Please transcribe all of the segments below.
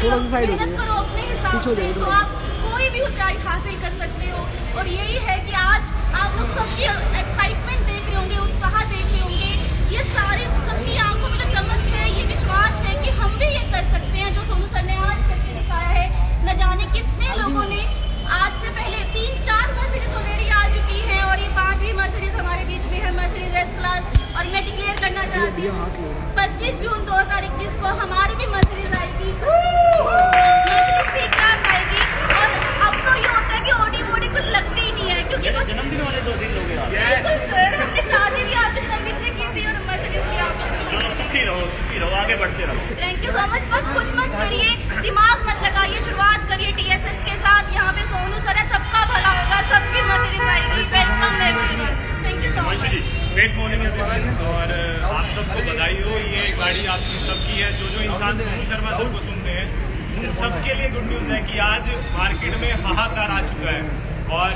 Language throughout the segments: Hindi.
मेहनत करो अपने हिसाब से तो आप कोई भी ऊंचाई हासिल कर सकते हो। और यही है कि आज आप लोग सबकी एक्साइटमेंट देख रहे होंगे, उत्साह देख रहे होंगे, ये सारे सबकी आंखों में जो चमक है, ये विश्वास है कि हम भी ये कर सकते हैं जो सोनू सर ने आज करके दिखाया है। न जाने कितने लोगों ने आज से पहले 3-4 मर्सिडीज ऑलरेडी आ चुकी हैं और ये 5वीं मर्सिडीज हमारे बीच में है, मर्सिडीज एस क्लास। और मैं डिक्लेयर करना चाहती हूँ 25 जून 2021 को हमारी भी मर्सिडीज आएगी, मर्सिडीज सी क्लास आएगी। और अब तो ये होता है कि ओडी वोडी कुछ लगती ही नहीं है, क्योंकि जन्मदिन वाले 2 दिन लोग सर हमने शादी भी आपके जन्मदिन में की थी और मर्सिडीज भी आपके। सुखी रहो, आगे बढ़ते रहो। Thank you so much. बस कुछ मत करिए, दिमाग मत लगाइए, शुरुआत करिए TSS के साथ। यहाँ पे सोनू सर है, सबका भला होगा, सबकी मर्सिडीज आएगी। Welcome everyone, thank you so much. Great morning everyone, और आप सबको बधाई हो। ये गाड़ी आपकी सबकी है। जो इंसान सोनू शर्मा सर को सुनते हैं उन सबके लिए गुड न्यूज़ है कि आज मार्केट में हाहाकार आ चुका है। और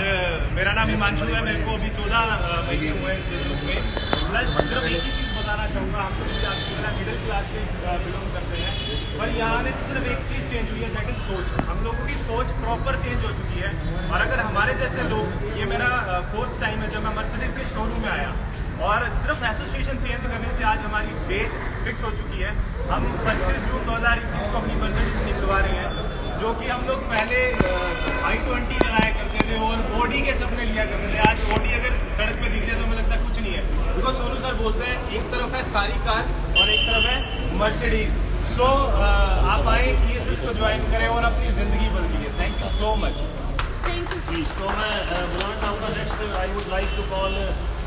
मेरा नाम हिमांशु है, मेरे को अभी 14 महीने हुए हैं इस बिजनेस में। प्लस सिर्फ एक ही चीज़ बताना चाहूँगा, हम लोग भी आपकी मिडिल क्लास से बिलोंग करते हैं, पर यहाँ आने से सिर्फ एक चीज़ चेंज हुई है, दैट इज सोच। हम लोगों की सोच प्रॉपर चेंज हो चुकी है। और अगर हमारे जैसे लोग, ये मेरा 4th टाइम है जब मैं मर्सिडीज के शोरूम में आया, और सिर्फ एसोसिएशन चेंज करने से आज हमारी डेट फिक्स हो चुकी है। हम 25 जून 2021 को अपनी मर्सिडीज निकलवा रहे हैं, जो कि हम लोग पहले i20 चलाया करते थे और ओडी के सपने लिया करते थे। आज ओडी अगर सड़क पे दिख जाए तो हमें लगता है कुछ नहीं है, बिकॉज सोनू सर बोलते हैं एक तरफ है सारी कार और एक तरफ है मर्सिडीज। सो आप आए, TSS को ज्वाइन करें और अपनी जिंदगी बदलिए। Thank you so much. Thank you. तो मैं बुलाना चाहूँगा next, I would like to call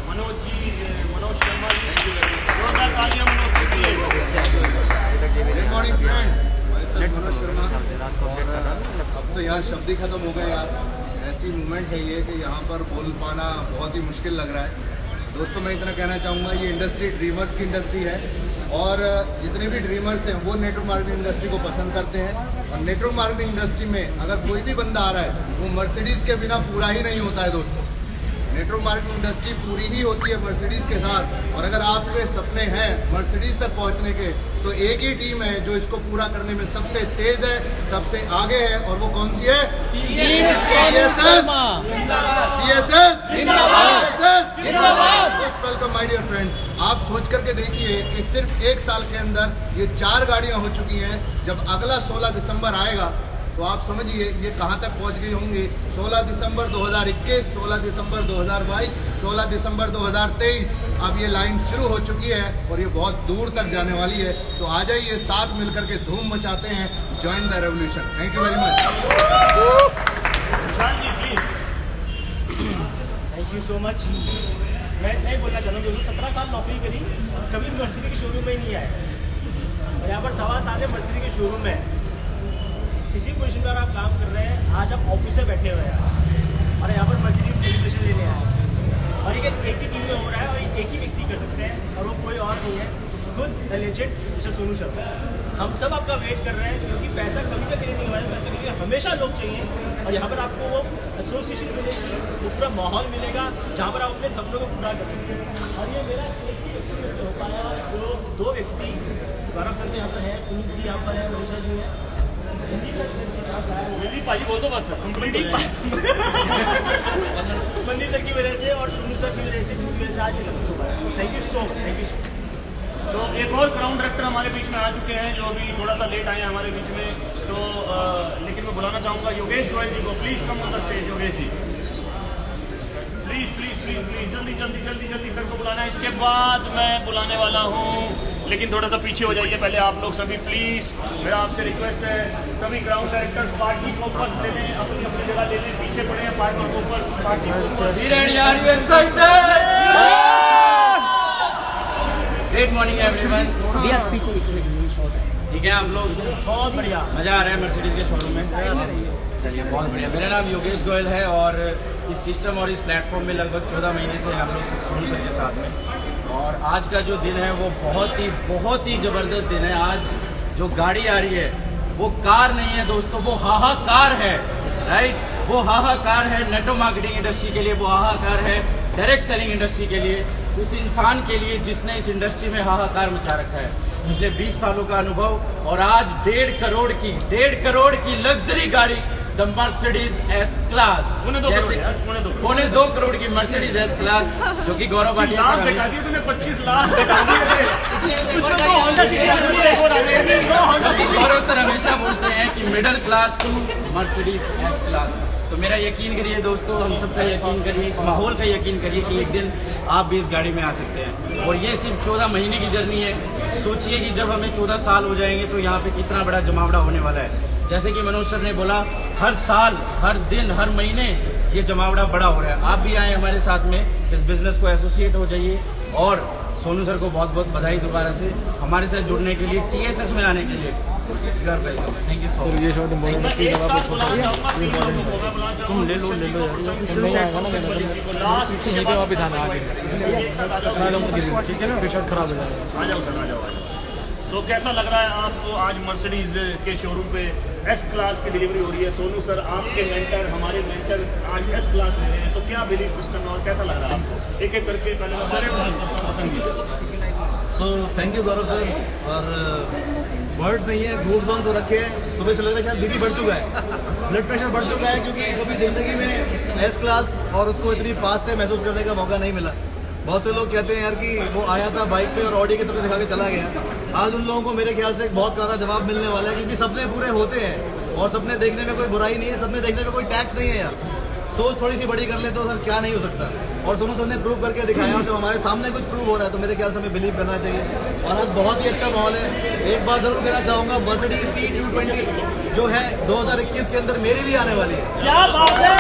Manoj Sharma ji. जोरदार तालियां मनोज के लिए। गुड मॉर्निंग फ्रेंड्स, मैं मनोज शर्मा। और अब तो यहाँ शब्द ही खत्म हो गए यार। ऐसी मूवमेंट है ये कि यहाँ पर बोल पाना बहुत ही मुश्किल लग रहा है। दोस्तों मैं इतना कहना चाहूँगा, ये इंडस्ट्री ड्रीमर्स की इंडस्ट्री है और जितने भी ड्रीमर्स हैं वो नेटवर्क मार्केटिंग इंडस्ट्री को पसंद करते हैं। और नेटवर्क मार्केटिंग इंडस्ट्री में अगर कोई भी बंदा आ रहा है वो मर्सिडीज़ के बिना पूरा ही नहीं होता है दोस्तों। नेटवर्क मार्केटिंग इंडस्ट्री पूरी ही होती है मर्सिडीज़ के साथ। और अगर आपके सपने हैं मर्सिडीज़ तक पहुंचने के, तो एक ही टीम है जो इसको पूरा करने में सबसे तेज है, सबसे आगे है, और वो कौन सी है? Welcome my dear friends. आप सोच करके देखिए कि सिर्फ 1 साल के अंदर ये 4 गाड़ियां हो चुकी हैं। जब अगला 16 दिसंबर आएगा तो आप समझिए ये कहां तक पहुंच गई होंगी। 16 दिसंबर 2021, 16 दिसंबर 2022, 16 दिसंबर 2023, अब ये लाइन शुरू हो चुकी है और ये बहुत दूर तक जाने वाली है। तो आ जाइए, साथ मिलकर के धूम मचाते हैं। Join the revolution. Thank you very much. Thank you so much. मैं नहीं बोलना चाहता हूँ, 17 साल नौकरी करी, कभी मर्सिडीज के शोरूम में ही नहीं आए। और यहाँ पर 1.25 साल में मर्सिडीज के शोरूम में किसी पोजीशन पर आप काम कर रहे हैं, आज आप ऑफिस में बैठे हुए हैं और यहाँ पर मर्सिडीज सेलिब्रेशन लेने आए। और ये एक ही टीम में हो रहा है और एक ही व्यक्ति कर सकते हैं और वो कोई और नहीं है, खुद the legend mister Sonu Sharma. हम सब आपका वेट कर रहे हैं, क्योंकि पैसा कभी का लिए नहीं हुआ है, पैसे के लिए हमेशा लोग चाहिए। और यहाँ पर आपको वो एसोसिएशन मिलेगी, वो पूरा माहौल मिलेगा जहाँ पर आप अपने सपनों को पूरा कर सकते हैं। और ये मेरा एक ही व्यक्ति हो पाया, जो 2 व्यक्ति गौरव सर यहाँ पर है, पुनीत जी यहाँ पर है, मनीषा जी है, भाई वो तो बस मंदिर सर की वजह से और सोनू सर की वजह से आज ये सब कुछ हुआ है। Thank you so much. Thank you. तो एक और ग्राउंड डायरेक्टर हमारे बीच में आ चुके हैं, जो अभी थोड़ा सा लेट आए हैं हमारे बीच में। तो लेकिन मैं बुलाना चाहूँगा योगेश गोयल जी को। Please come on the stage Yogesh ji, please please please please. जल्दी जल्दी जल्दी जल्दी सर को बुलाना है। इसके बाद मैं बुलाने वाला हूँ, लेकिन थोड़ा सा पीछे हो जाइए पहले आप लोग सभी प्लीज। मेरा आपसे रिक्वेस्ट है, सभी ग्राउंड डायरेक्टर पार्टी को ऊपर ले लें, अपनी अपनी जगह ले लें, पीछे पड़े हैं पार्टी को ऊपर, पार्टी को ऊपर। Great morning everyone. ठीक है आप लोग? बहुत बढ़िया, मजा आ रहा है मर्सिडीज के शोरूम में। चलिए बहुत बढ़िया। मेरा नाम योगेश गोयल है और इस सिस्टम और इस प्लेटफॉर्म में लगभग 14 महीने से हम लोग सोनू सर के साथ में। और आज का जो दिन है वो बहुत ही ज़बरदस्त दिन है। आज जो गाड़ी आ रही है वो कार नहीं है दोस्तों, वो हाहाकार है, राइट? वो हाहाकार है नेटवर्क मार्केटिंग इंडस्ट्री के लिए, वो हाहाकार है डायरेक्ट सेलिंग इंडस्ट्री के लिए, उस इंसान के लिए जिसने इस इंडस्ट्री में हाहाकार मचा रखा है। पिछले 20 सालों का अनुभव और आज 1.5 करोड़ की लग्जरी गाड़ी द मर्सिडीज एस क्लास, पौने 2 करोड़ की मर्सिडीज एस क्लास, जो कि गौरव भाटिया तुम्हें 25 लाख गौरव सर हमेशा बोलते हैं कि middle class to Mercedes S class. तो मेरा यकीन करिए दोस्तों, हम सबका यकीन करिए, इस माहौल का यकीन करिए कि एक दिन आप भी इस गाड़ी में आ सकते हैं। और ये सिर्फ 14 महीने की जर्नी है। सोचिए कि जब हमें 14 साल हो जाएंगे तो यहाँ पे कितना बड़ा जमावड़ा होने वाला है। जैसे कि मनोज सर ने बोला, हर साल, हर दिन, हर महीने ये जमावड़ा बड़ा हो रहा है। आप भी आए हमारे साथ में, इस बिजनेस को एसोसिएट हो जाइए। और सोनू सर को बहुत बहुत बधाई दोबारा से हमारे साथ जुड़ने के लिए, TSS में आने के लिए। Thank you so much. ये शॉट बहुत तुम ले लो नहीं आएगा ना, यहीं पे वापस आना आगे, ठीक है ना, फिर शॉट खराब हो जाएगा। आ जाओ सर, आ जाओ। तो कैसा लग रहा है आपको आज मर्सिडीज के शोरूम पे एस क्लास की डिलीवरी हो रही है? सोनू सर आपके मेंटर, हमारे मेंटर आज एस क्लास ले रहे हैं, तो क्या बिलीव सिस्टम और कैसा लग रहा है आपको? एक एक करके पहले so thank you Gaurav sir. और वर्ड्स नहीं है, गूज बम्स हो रखे हैं। सुबह से लग रहा है शायद बीपी बढ़ चुका है, ब्लड प्रेशर बढ़ चुका है, क्योंकि कभी जिंदगी में एस क्लास और उसको इतनी पास से महसूस करने का मौका नहीं मिला। बहुत से लोग कहते हैं यार कि वो आया था बाइक पे और ऑडी के सपने दिखा के चला गया। आज उन लोगों को मेरे ख्याल से एक बहुत ज़्यादा जवाब मिलने वाला है, क्योंकि सपने पूरे होते हैं और सपने देखने में कोई बुराई नहीं है, सपने देखने में कोई टैक्स नहीं है यार। सोच थोड़ी सी बड़ी कर ले तो सर क्या नहीं हो सकता। और सोनू सर ने प्रूव करके दिखाया, और जब हमारे सामने कुछ प्रूव हो रहा है तो मेरे ख्याल से हमें बिलीव करना चाहिए। और आज बहुत ही अच्छा माहौल है। एक बात जरूर कहना चाहूँगा, मर्सिडीज C220 जो है 2021 के अंदर मेरी भी आने वाली है। क्या बात है।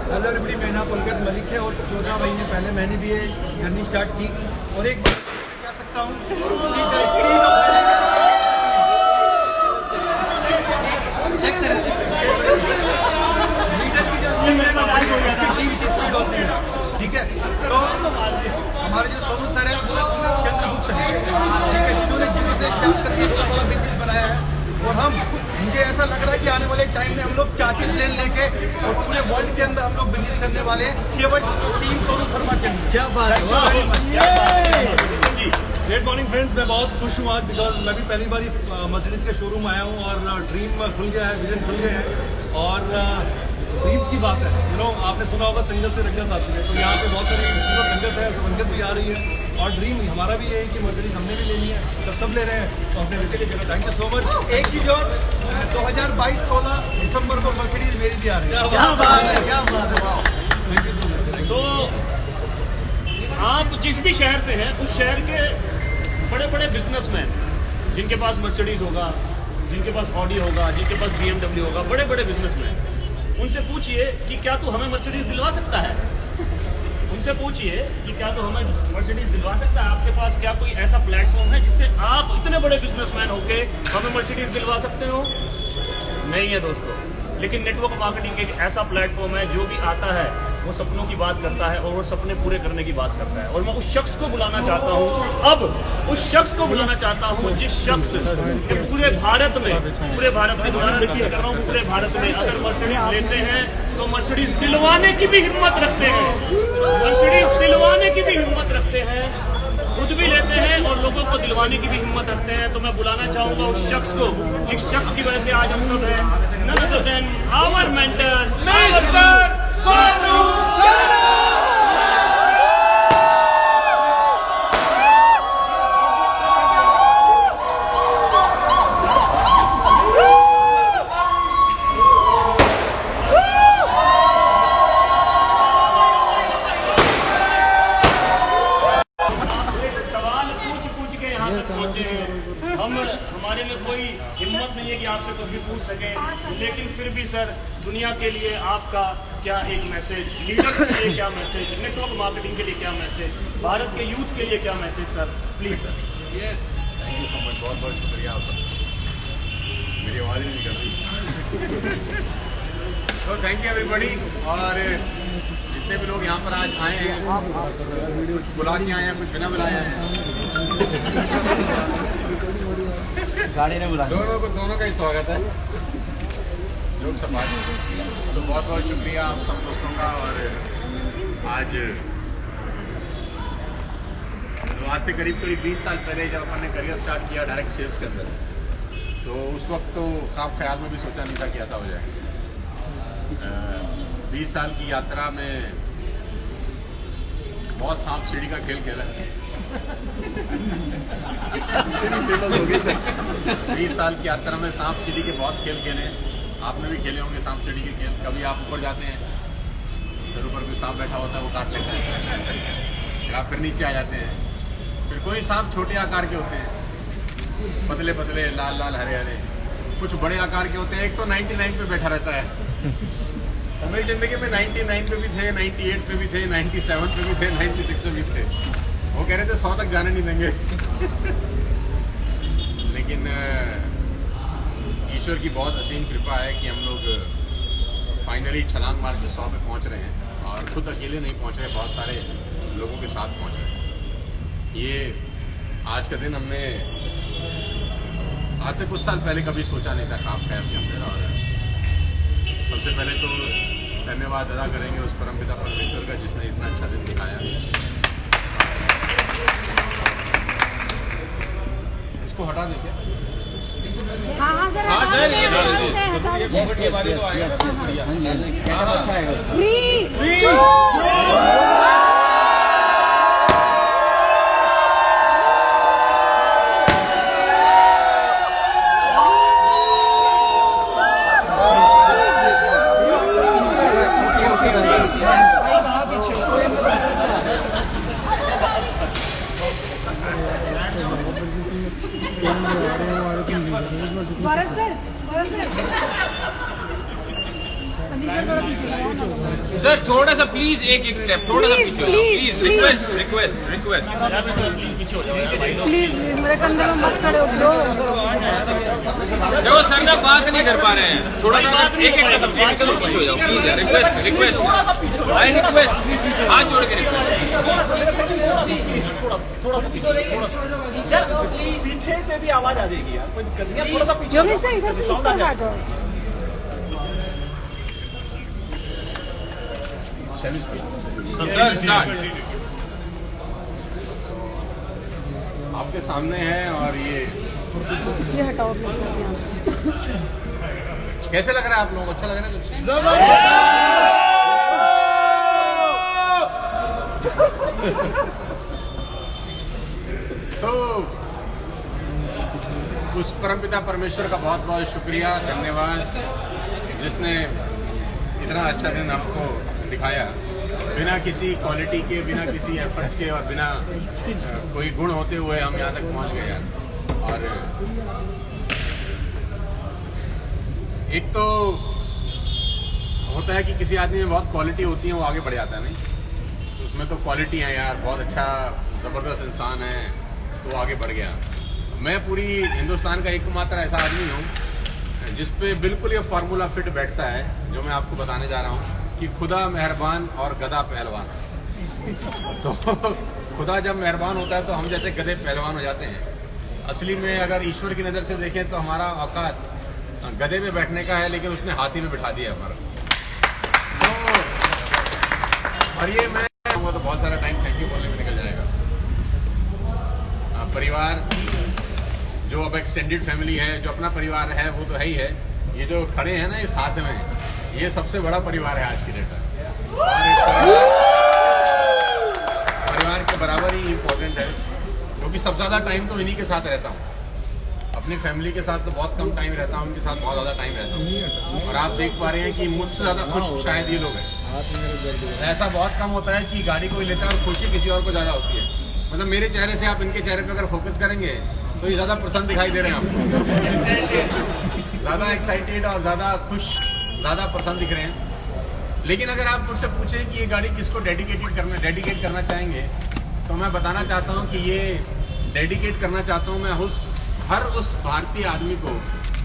हेलो एवरीबॉडी, मेरा नाम पुलकेश मलिक है और 14 महीने पहले मैंने भी ये जर्नी स्टार्ट की। और एक बात कह सकता हूँ कि द स्पीड ऑफ लीडर की जो स्पीड है ना, टीम की स्पीड होती है, ठीक है। तो हमारे जो सोनू सर है वो चंद्रगुप्त है, ठीक है, जिन्होंने जीरो से स्टार्ट करके बहुत बड़ा बिजनेस बनाया है। और मुझे ऐसा लग रहा है कि आने वाले टाइम में हम लोग चार्टिंग प्लेन लेके और पूरे वर्ल्ड के अंदर हम लोग बिजनेस करने वाले हैं, केवल टीम सोनू शर्मा के लिए। क्या बात है। गुड मॉर्निंग फ्रेंड्स, मैं बहुत खुश हूँ आज, बिकॉज मैं भी पहली बार मर्सिडीज के शोरूम आया हूँ और ड्रीम खुल गया है, विजन खुल गए हैं। और ड्रीम्स की बात है, आपने सुना होगा संगत से रंगत आती है, तो यहाँ पे बहुत सारी संगत है, रंगत भी आ रही है। और ड्रीम हमारा भी ये है कि मर्सिडीज हमने भी लेनी है, तो सब ले रहे हैं, तो हमने लेके लेके थैंक यू सो मच। एक चीज और, 2022-16 दिसंबर को मर्सिडीज मेरी भी आ रही है। क्या बात है, क्या बात है, वाह। तो आप जिस भी शहर से हैं, उस शहर के बड़े बड़े बिजनेसमैन जिनके पास मर्सिडीज होगा, जिनके पास ऑडी होगा, जिनके पास BMW होगा, बड़े बड़े बिजनेसमैन, उनसे पूछिए कि क्या तू हमें मर्सिडीज दिलवा सकता है? उनसे पूछिए कि क्या तो हमें मर्सिडीज दिलवा सकता है? आपके पास क्या कोई ऐसा प्लेटफॉर्म है जिससे आप इतने बड़े बिजनेसमैन होके हमें मर्सिडीज दिलवा सकते हो? नहीं है दोस्तों। लेकिन नेटवर्क मार्केटिंग एक ऐसा प्लेटफॉर्म है, जो भी आता है वो सपनों की बात करता है और वो सपने पूरे करने की बात करता है। और मैं उस शख्स को बुलाना चाहता हूँ, अब उस शख्स को बुलाना चाहता हूँ जिस शख्स के पूरे भारत में दोबारा रिपीट कर रहा हूँ, पूरे भारत में अगर मर्सिडीज लेते हैं तो मर्सिडीज दिलवाने की भी हिम्मत रखते हैं, मर्सिडीज दिलवाने की भी हिम्मत रखते हैं, खुद भी लेते हैं और लोगों को दिलवाने की भी हिम्मत रखते हैं। तो मैं बुलाना चाहूंगा उस शख्स को जिस शख्स की वजह से आज हम सब हैं, none other than our mentor, mister Sonu Sharma. हमारे में कोई हिम्मत नहीं है कि आपसे कुछ भी पूछ सके, लेकिन फिर भी सर दुनिया के लिए आपका क्या एक मैसेज, लीडर्स के लिए क्या मैसेज, नेटवर्क मार्केटिंग के लिए क्या मैसेज, भारत के यूथ के लिए क्या message sir, please sir. Yes, thank you so much, बहुत बहुत शुक्रिया आपका। मेरी आवाज़ नहीं निकल रही। तो थैंक यू एवरीबॉडी। और जितने भी लोग यहाँ पर आज आए हैं, कुछ बुला के आए हैं, कुछ बिना बुलाए हैं, गाड़ी ने बुला दोनों का ही स्वागत है, लोग समाज। तो बहुत बहुत शुक्रिया आप सब दोस्तों का। और आज आज से करीब 20 साल पहले जब अपन ने करियर स्टार्ट किया डायरेक्ट सेल्स के अंदर, तो उस वक्त तो ख्वाब ख्याल में भी सोचा नहीं था कि ऐसा हो जाए। 20 साल की यात्रा में बहुत सांप सीढ़ी का खेल खेला। 20 साल की यात्रा में सांप सीढ़ी के बहुत खेल खेले। आपने भी खेले होंगे सांप सीढ़ी के खेल। कभी आप ऊपर जाते हैं, फिर ऊपर कोई सांप बैठा होता है, वो काट लेता है, फिर आप फिर नीचे आ जाते हैं। फिर कोई सांप छोटे आकार के होते हैं, पतले पतले, लाल लाल, हरे हरे। कुछ बड़े आकार के होते हैं। एक तो 99 पे बैठा रहता है। तो मेरी जिंदगी में 99 पे भी थे, 98 पे भी थे, 97 पे भी थे, 96 पे भी थे। वो कह रहे थे 100 तक जाने नहीं देंगे। लेकिन ईश्वर की बहुत असीम कृपा है कि हम लोग फाइनली छलांग मार के 100 पे पहुंच रहे हैं। और खुद अकेले नहीं पहुंच रहे, बहुत सारे लोगों के साथ पहुंच रहे हैं। ये आज का दिन हमने आज से कुछ साल पहले कभी सोचा नहीं था ख्वाब ख्याल के अंदर। और सबसे पहले तो धन्यवाद अदा करेंगे उस परमपिता परमेश्वर का जिसने इतना अच्छा दिन दिखाया। इसको हटा दें क्या? हाँ सर, ये वाली तो आएगा। अच्छा है। सर थोड़ा सा प्लीज एक स्टेप थोड़ा सा पीछे हो जाओ प्लीज। रिक्वेस्ट प्लीज मेरे कंधे में मत खड़े हो ब्रो। देखो सर ना बात नहीं कर पा रहे हैं, थोड़ा सा एक कदम पीछे हो जाओ प्लीज यार। रिक्वेस्ट आई रिक्वेस्ट, हाथ जोड़ के पीछे से भी आवाज आ जाएगी यार, कोई दिक्कत नहीं। थोड़ा सा पीछे योगेश सर इधर प्लीज तरफ आ जाओ। आपके सामने है और ये हटाओ यहाँ से। कैसे लग रहा है आप लोगों को? अच्छा लग रहा है? उस परमपिता परमेश्वर का बहुत बहुत शुक्रिया, धन्यवाद, जिसने इतना अच्छा दिन आपको दिखाया बिना किसी क्वालिटी के, बिना किसी एफर्ट्स के और बिना कोई गुण होते हुए हम यहाँ तक पहुँच गए यार। और एक तो होता है कि किसी आदमी में बहुत क्वालिटी होती है, वो आगे बढ़ जाता है। नहीं, उसमें तो क्वालिटी है यार, बहुत अच्छा ज़बरदस्त इंसान है, तो आगे बढ़ गया। मैं पूरी हिंदुस्तान का एकमात्र ऐसा आदमी हूँ जिसपे बिल्कुल ये फार्मूला फिट बैठता है जो मैं आपको बताने जा रहा हूँ कि खुदा मेहरबान और गधा पहलवान। तो खुदा जब मेहरबान होता है तो हम जैसे गधे पहलवान हो जाते हैं। असली में अगर ईश्वर की नज़र से देखें तो हमारा औकात गधे में बैठने का है, लेकिन उसने हाथी में बिठा दिया हमारा। और ये मैं वो तो बहुत सारा टाइम थैंक यू बोलने में निकल जाएगा। परिवार जो अब एक्सटेंडेड फैमिली है, जो अपना परिवार है वो तो है ही है। ये जो खड़े हैं ना ये साथ में, ये सबसे बड़ा परिवार है आज की डेट में। परिवार के बराबर ही इम्पोर्टेंट है, क्योंकि सबसे ज्यादा टाइम तो इन्हीं के साथ रहता हूँ। अपनी फैमिली के साथ तो बहुत कम टाइम रहता हूँ, उनके साथ बहुत ज्यादा टाइम रहता हूँ। और आप देख पा रहे हैं कि मुझसे ज्यादा खुश शायद ये लोग हैं। ऐसा बहुत कम होता है कि गाड़ी कोई लेता है और खुशी किसी और को ज्यादा होती है। मतलब मेरे चेहरे से आप इनके चेहरे पे अगर फोकस करेंगे तो ये ज्यादा प्रसन्न दिखाई दे रहे हैं आपको, ज्यादा एक्साइटेड और ज्यादा खुश, ज्यादा प्रसन्न दिख रहे हैं। लेकिन अगर आप मुझसे पूछें कि ये गाड़ी किसको डेडिकेट करना चाहेंगे, तो मैं बताना चाहता हूँ कि ये डेडिकेट करना चाहता हूँ मैं हर उस भारतीय आदमी को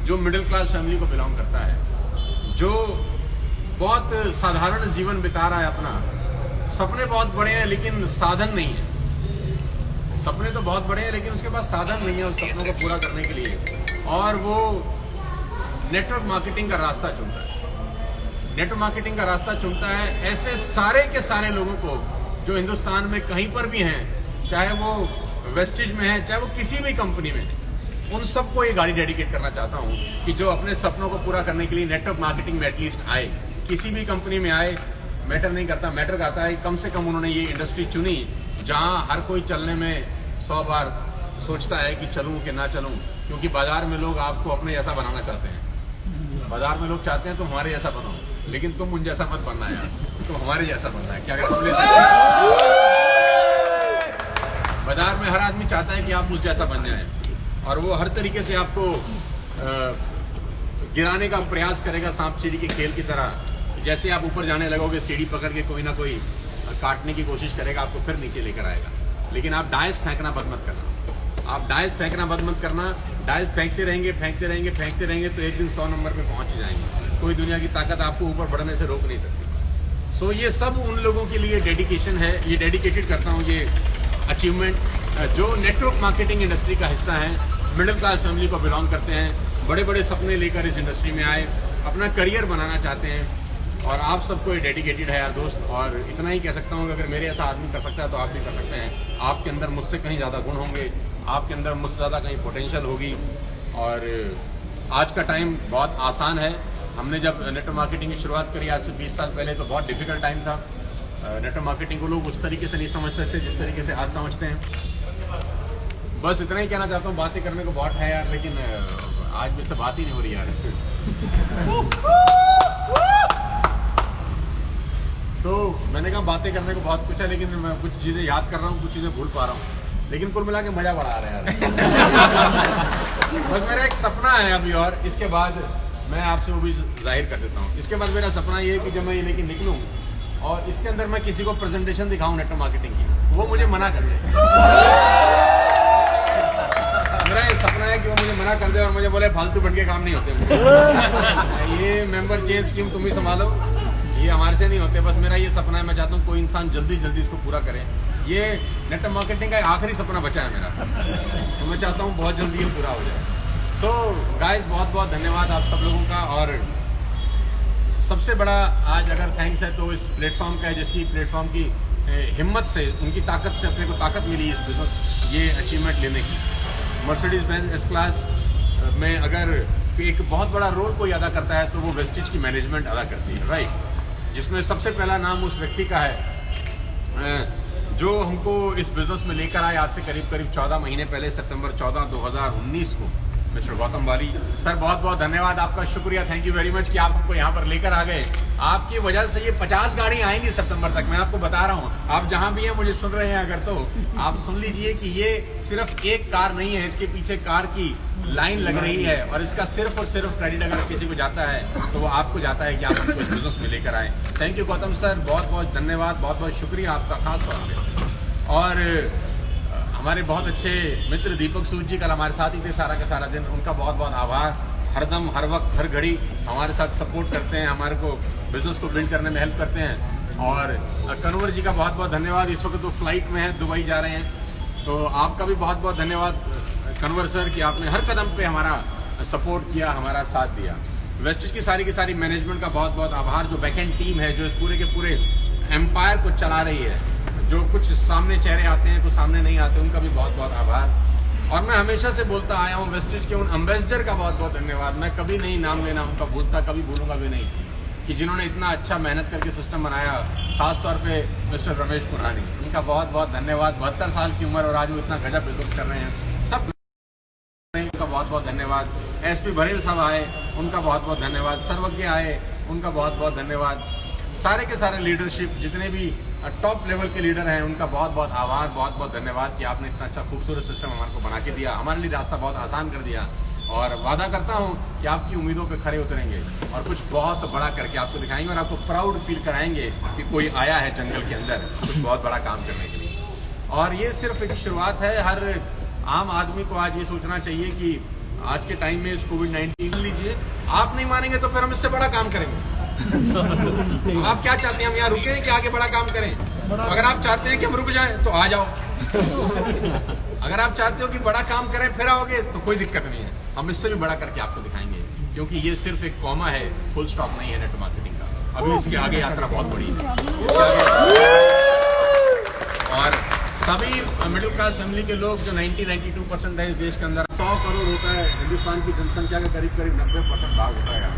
जो मिडिल क्लास फैमिली को बिलोंग करता है, जो बहुत साधारण जीवन बिता रहा है अपना। सपने बहुत बड़े हैं लेकिन साधन नहीं है। सपने तो बहुत बड़े हैं लेकिन उसके पास साधन नहीं है उस सपनों को पूरा करने के लिए। और वो नेटवर्क मार्केटिंग का रास्ता चुनता है। नेटवर्क मार्केटिंग का रास्ता चुनता है ऐसे सारे के सारे लोगों को जो हिंदुस्तान में कहीं पर भी हैं, चाहे वो वेस्टिज में है, चाहे वो किसी भी कंपनी में है, उन सबको ये गाड़ी डेडिकेट करना चाहता हूँ कि जो अपने सपनों को पूरा करने के लिए नेटवर्क मार्केटिंग में एटलीस्ट आए, किसी भी कंपनी में आए, मैटर नहीं करता, मैटर करता है कम से कम उन्होंने ये इंडस्ट्री चुनी जहाँ हर कोई चलने में 100 बार सोचता है कि चलूं कि ना चलूं, क्योंकि बाजार में लोग आपको अपने जैसा बनाना चाहते हैं। बाजार में लोग चाहते हैं तुम हमारे जैसा बनो, लेकिन तुम उन जैसा मत बनना यार, तुम हमारे जैसा बनना है। क्या अगर हम ले सकते, बाजार में हर आदमी चाहता है कि आप उस जैसा बन जाएं, और वो हर तरीके से आपको गिराने का प्रयास करेगा, सांप सीढ़ी के खेल की तरह। जैसे आप ऊपर जाने लगोगे, सीढ़ी पकड़ के कोई ना कोई काटने की कोशिश करेगा, आपको फिर नीचे लेकर आएगा। लेकिन आप डायस फेंकना बंद मत करना, आप डायस फेंकना बंद मत करना। डायस फेंकते रहेंगे, फेंकते रहेंगे, फेंकते रहेंगे तो एक दिन 100 नंबर पे पहुंच जाएंगे। कोई दुनिया की ताकत आपको ऊपर बढ़ने से रोक नहीं सकती। सो ये सब उन लोगों के लिए डेडिकेशन है, ये डेडिकेटेड करता हूँ ये अचीवमेंट जो नेटवर्क मार्केटिंग इंडस्ट्री का हिस्सा है, मिडिल क्लास फैमिली को बिलोंग करते हैं, बड़े बड़े सपने लेकर इस इंडस्ट्री में आए, अपना करियर बनाना चाहते हैं, और आप सबको ये डेडिकेटेड है यार दोस्त। और इतना ही कह सकता हूँ कि अगर मेरे ऐसा आदमी कर सकता है तो आप भी कर सकते हैं। आपके अंदर मुझसे कहीं ज़्यादा गुण होंगे, आपके अंदर मुझसे ज़्यादा कहीं पोटेंशियल होगी। और आज का टाइम बहुत आसान है। हमने जब नेटवर्क मार्केटिंग की शुरुआत करी आज से 20 साल पहले तो बहुत डिफिकल्ट टाइम था। नेटवर्क मार्केटिंग को लोग उस तरीके से नहीं समझते थे जिस तरीके से आज समझते हैं। बस इतना ही कहना चाहता हूँ, बातें करने को बहुत है यार, लेकिन आज मुझसे बात ही नहीं हो रही यार। तो मैंने कहा बातें करने को बहुत कुछ है, लेकिन मैं कुछ चीजें याद कर रहा हूँ, कुछ चीजें भूल पा रहा हूँ, लेकिन कुल मिला के मजा बड़ा आ रहा है यार। बस मेरा एक सपना है अभी, और इसके बाद मैं आपसे वो भी जाहिर कर देता हूँ। इसके बाद मेरा सपना ये है कि जब मैं ये लेके निकलूँ और इसके अंदर मैं किसी को प्रेजेंटेशन दिखाऊं नेटवर्क मार्केटिंग की, वो मुझे मना कर दे। मेरा ये सपना है कि वो मुझे मना कर दे और मुझे बोले फालतू बन के काम नहीं होते। ये मेंबर चेंज स्कीम तुम ही संभालो, ये हमारे से नहीं होते। बस मेरा ये सपना है, मैं चाहता हूँ कोई इंसान जल्दी जल्दी इसको पूरा करे। ये नेटवर्क मार्केटिंग का आखिरी सपना बचा है मेरा, तो मैं चाहता हूँ बहुत जल्दी ये पूरा हो जाए। सो गाइस, बहुत बहुत धन्यवाद आप सब लोगों का। और सबसे बड़ा आज अगर थैंक्स है तो इस प्लेटफॉर्म का है, जिसकी प्लेटफॉर्म की हिम्मत से, उनकी ताकत से अपने को ताकत मिली इस बिजनेस ये अचीवमेंट लेने की। मर्सिडीज बेंज एस क्लास में अगर एक बहुत बड़ा रोल कोई अदा करता है तो वो वेस्टिज की मैनेजमेंट अदा करती है, राइट। जिसमें सबसे पहला नाम उस व्यक्ति का है जो हमको इस बिजनेस में लेकर आए आज से करीब 14 महीने पहले, सितंबर 14, 2019 को, मिस्टर गौतम बाली सर। बहुत बहुत धन्यवाद, आपका शुक्रिया, थैंक यू वेरी मच कि आप हमको यहाँ पर लेकर आ गए। आपकी वजह से ये 50 गाड़ी आएंगी सितंबर तक, मैं आपको बता रहा हूँ। आप जहाँ भी हैं, मुझे सुन रहे हैं अगर, तो आप सुन लीजिए कि ये सिर्फ एक कार नहीं है, इसके पीछे कार की लाइन लग रही है, और इसका सिर्फ और सिर्फ क्रेडिट अगर किसी को जाता है तो वो आपको जाता है कि आप हमको इस बिजनेस में लेकर आए। थैंक यू गौतम सर, बहुत बहुत धन्यवाद, बहुत बहुत शुक्रिया आपका खास तौर पर। और हमारे बहुत अच्छे मित्र दीपक सूद जी कल हमारे साथ ही थे सारा का सारा दिन, उनका बहुत बहुत आभार। हरदम, हर वक्त, हर घड़ी हमारे साथ सपोर्ट करते हैं, हमारे को बिजनेस को बिल्ड करने में हेल्प करते हैं। और कन्वर जी का बहुत बहुत धन्यवाद, इस वक्त वो फ्लाइट में है, दुबई जा रहे हैं, तो आपका भी बहुत बहुत धन्यवाद कन्वर सर कि आपने हर कदम पे हमारा सपोर्ट किया, हमारा साथ दिया। वेस्टिज की सारी मैनेजमेंट का बहुत बहुत आभार, जो बैकएंड टीम है जो इस पूरे के पूरे एम्पायर को चला रही है। जो कुछ सामने चेहरे आते हैं, कुछ सामने नहीं आते, उनका भी बहुत बहुत आभार। और मैं हमेशा से बोलता आया हूँ, वेस्टिज के उन एम्बेसडर का बहुत बहुत धन्यवाद। मैं कभी नहीं नाम लेना उनका भूलता, कभी भूलूंगा भी नहीं, कि जिन्होंने इतना अच्छा मेहनत करके सिस्टम बनाया, खास तौर पे मिस्टर रमेश पुरानी, उनका बहुत बहुत धन्यवाद। 72 साल की उम्र और आज वो इतना गजब बिजनेस कर रहे हैं, सब उनका बहुत बहुत धन्यवाद। एसपी बरेल साहब आए, उनका बहुत बहुत धन्यवाद। सर्वज्ञ आए, उनका बहुत बहुत धन्यवाद। सारे के सारे लीडरशिप, जितने भी टॉप लेवल के लीडर हैं, उनका बहुत बहुत आभार, बहुत बहुत धन्यवाद कि आपने इतना अच्छा खूबसूरत सिस्टम हमारे को बना के दिया, हमारे लिए रास्ता बहुत आसान कर दिया। और वादा करता हूं कि आपकी उम्मीदों पे खरे उतरेंगे और कुछ बहुत बड़ा करके आपको दिखाएंगे, और आपको प्राउड फील कराएंगे कि कोई आया है जंगल के अंदर कुछ बहुत बड़ा काम करने के लिए। और ये सिर्फ एक शुरुआत है। हर आम आदमी को आज ये सोचना चाहिए कि आज के टाइम में इस कोविड-19 लीजिए, आप नहीं मानेंगे तो फिर हम इससे बड़ा काम करेंगे। आप क्या चाहते हैं, हम यहाँ रुके कि आगे बड़ा काम करें? अगर आप चाहते हैं कि हम रुक जाएं तो आ जाओ। अगर आप चाहते हो कि बड़ा काम करें फिर आओगे तो कोई दिक्कत नहीं है, हम इससे भी बड़ा करके आपको दिखाएंगे, क्योंकि ये सिर्फ एक कॉमा है, फुल स्टॉप नहीं है नेटवर्क मार्केटिंग का। अभी इसके आगे यात्रा बहुत बड़ी है। और सभी मिडिल क्लास फैमिली के लोग जो 90-92% है इस देश के अंदर, 100 करोड़ होता है हिंदुस्तान की जनसंख्या का करीब 90% भाग होता है यार।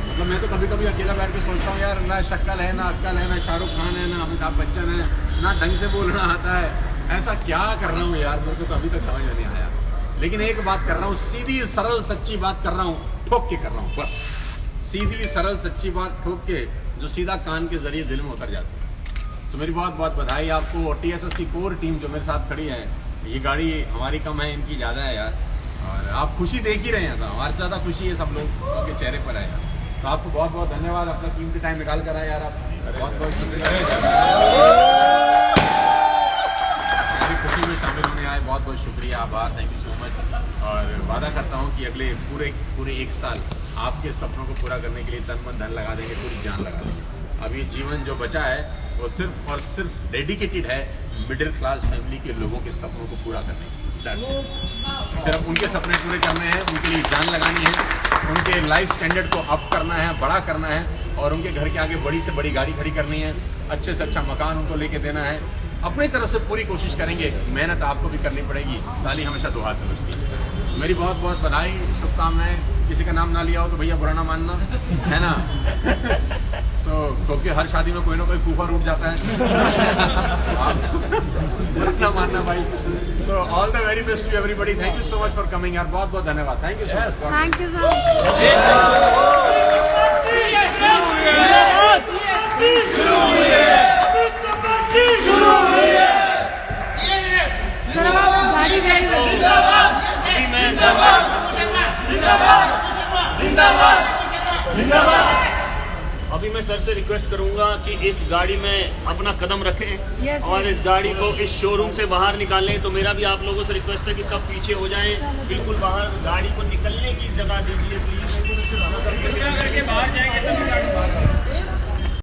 मतलब मैं तो कभी कभी अकेला बैठ के सोचता हूँ यार, ना शक्ल है, ना अक्ल है, ना शाहरुख खान है, ना अमिताभ बच्चन है, ना ढंग से बोलना आता है, ऐसा क्या कर रहा हूँ यार, मेरे को तो अभी तक समझ में नहीं आया। लेकिन एक बात कर रहा हूँ, सीधी सरल सच्ची बात कर रहा हूँ, ठोक के कर रहा हूँ, बस सीधी सरल सच्ची बात ठोक के, जो सीधा कान के जरिए दिल में उतर जाती है। तो मेरी बहुत बहुत बधाई आपको। और TSS की कोर टीम जो मेरे साथ खड़ी है, ये गाड़ी हमारी कम है, इनकी ज़्यादा है यार। और आप खुशी देख ही रहे हैं, तो हमारे से ज़्यादा खुशी है सब लोगों के चेहरे पर है यार। तो आपको बहुत बहुत धन्यवाद, अपना कीमती टाइम निकाल कर आए यार, आप बहुत बहुत शुक्रिया। हमारी खुशी में शामिल होने आए, बहुत बहुत शुक्रिया, आभार, थैंक यू सो मच। और वादा करता हूँ कि अगले पूरे 1 साल आपके सपनों को पूरा करने के लिए तन मन धन लगा देंगे, पूरी जान लगा देंगे। अब ये जीवन जो बचा है वो सिर्फ और सिर्फ डेडिकेटेड है मिडिल क्लास फैमिली के लोगों के सपनों को पूरा करने के लिए। सिर्फ उनके सपने पूरे करने हैं, उनके लिए जान लगानी है, उनके लाइफ स्टैंडर्ड को अप करना है, बड़ा करना है, और उनके घर के आगे बड़ी से बड़ी गाड़ी खड़ी करनी है, अच्छे से अच्छा मकान उनको लेके देना है। अपनी तरफ से पूरी कोशिश करेंगे, मेहनत आपको भी करनी पड़ेगी, ताली हमेशा 2 हाथ से बजती है। मेरी बहुत बहुत बधाई, शुभकामनाएं। किसी का नाम ना लिया हो तो भैया बुरा ना मानना, है ना। क्योंकि हर शादी में कोई ना कोई फूफा रूठ जाता है, बुरा ना मानना भाई। So all the very best to everybody, thank you so much for coming यार, बहुत बहुत धन्यवाद, thank you so much. Thank you sir. गाड़ी अभी मैं सर से रिक्वेस्ट करूंगा कि इस गाड़ी में अपना कदम रखें और इस गाड़ी को इस शोरूम से बाहर निकालें। तो मेरा भी आप लोगों से रिक्वेस्ट है कि सब पीछे हो जाएं, बिल्कुल बाहर गाड़ी को निकलने की